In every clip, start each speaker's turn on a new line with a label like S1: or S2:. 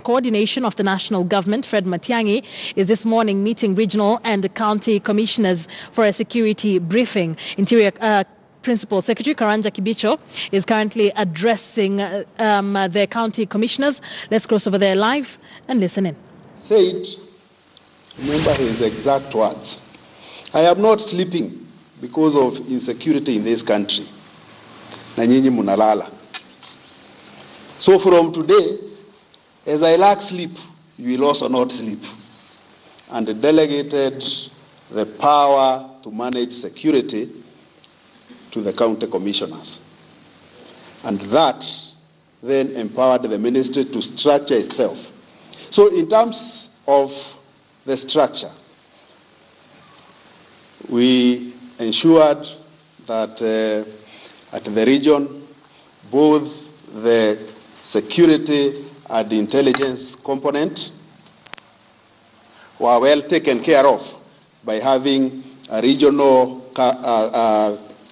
S1: Coordination of the National Government, Fred Matiang'i, is this morning meeting regional and county commissioners for a security briefing. Interior Principal Secretary Karanja Kibicho is currently addressing the county commissioners. Let's cross over there live and listen in.
S2: Said, remember his exact words, "I am not sleeping because of insecurity in this country. Na nyinyi munalala. So from today, as I lack sleep, you will also not sleep." And delegated the power to manage security to the county commissioners. And that then empowered the ministry to structure itself. So in terms of the structure, we ensured that at the region, both the security and the intelligence component were well taken care of by having a regional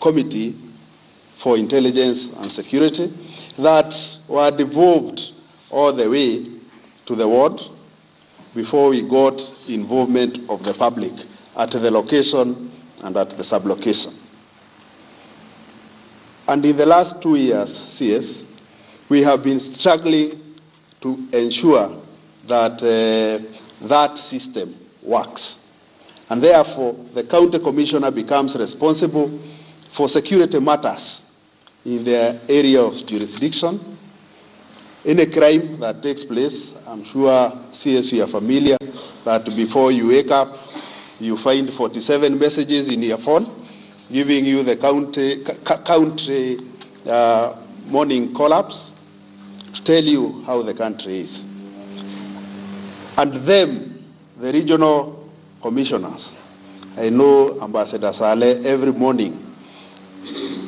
S2: committee for intelligence and security that were devolved all the way to the ward before we got involvement of the public at the location and at the sub-location. And in the last 2 years, CS, we have been struggling to ensure that that system works. And therefore, the county commissioner becomes responsible for security matters in their area of jurisdiction. Any crime that takes place, I'm sure CS, you are familiar that before you wake up, you find 47 messages in your phone giving you the country morning collapse to tell you how the country is. And them, the regional commissioners, I know Ambassador Saleh, every morning,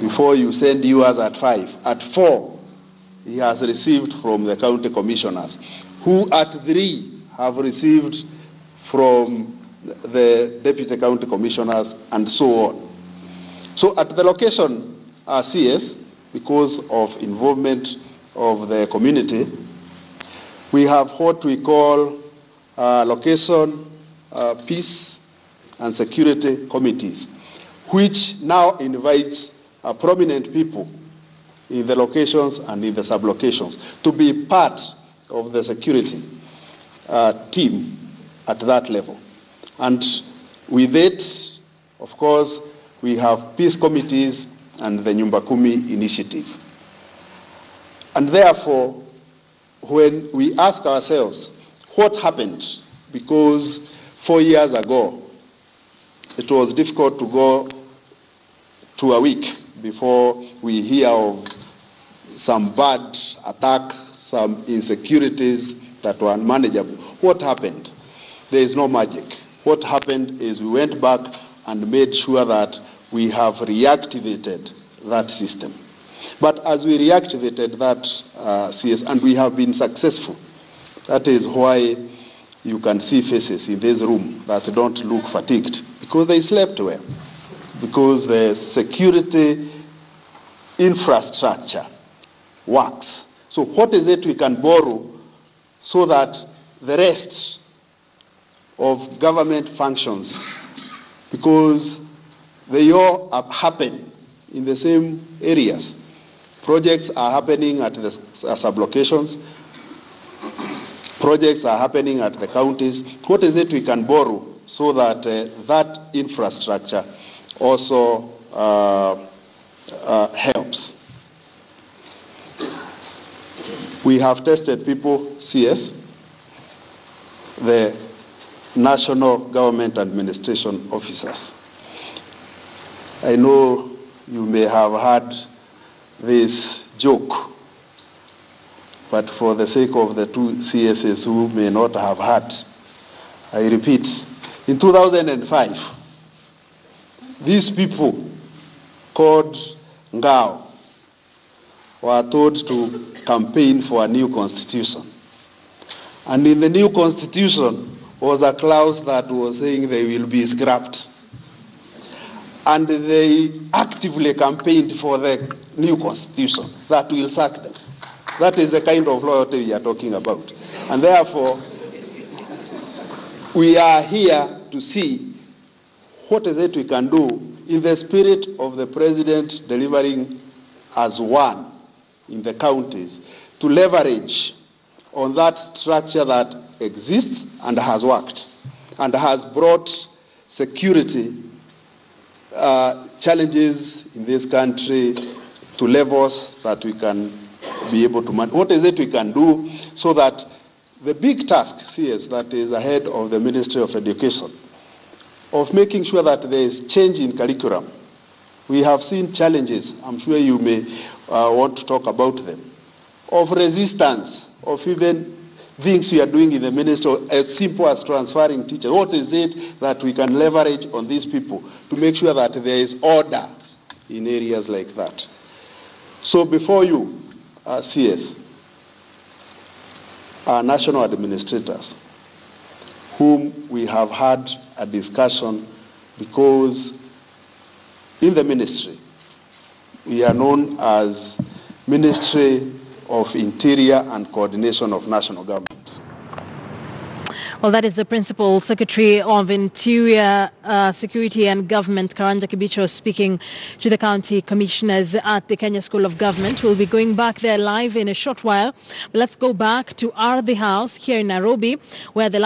S2: before you send yours at 5, at 4, he has received from the county commissioners, who at 3 have received from the deputy county commissioners, and so on. So at the location CS, because of involvement of the community, we have what we call location peace and security committees, which now invites prominent people in the locations and in the sub-locations to be part of the security team at that level. And with it, of course, we have peace committees and the Nyumba Kumi initiative. And therefore, when we ask ourselves, what happened? Because 4 years ago, it was difficult to go to a week before we hear of some bad attack, some insecurities that were unmanageable. What happened? There is no magic. What happened is we went back and made sure that we have reactivated that system. But as we reactivated that CS, and we have been successful, that is why you can see faces in this room that don't look fatigued, because they slept well, because the security infrastructure works. So what is it we can borrow so that the rest of government functions, because they all happen in the same areas. Projects are happening at the sub-locations. Projects are happening at the counties. What is it we can borrow so that that infrastructure also helps? We have tested people, CS, the National Government Administration officers. I know you may have heard this joke, but for the sake of the 2 CSs who may not have heard, I repeat, in 2005, these people called Ngao were told to campaign for a new constitution. And in the new constitution was a clause that was saying they will be scrapped. And they actively campaigned for the new constitution that will sack them. That is the kind of loyalty we are talking about. And therefore, we are here to see what is it we can do in the spirit of the President delivering as one in the counties to leverage on that structure that exists and has worked and has brought security challenges in this country to levels that we can be able to manage. What is it we can do so that the big task, CS, that is ahead of the Ministry of Education, of making sure that there is change in curriculum. We have seen challenges, I'm sure you may want to talk about them, of resistance, of even things we are doing in the ministry as simple as transferring teachers. What is it that we can leverage on these people to make sure that there is order in areas like that? So before you, CS, our national administrators, whom we have had a discussion because in the ministry, we are known as Ministry of Interior and Coordination of National Government.
S1: Well, that is the Principal Secretary of Interior, Security and Government, Karanja Kibicho, speaking to the county commissioners at the Kenya School of Government. We'll be going back there live in a short while. But let's go back to Ardhi House here in Nairobi, where the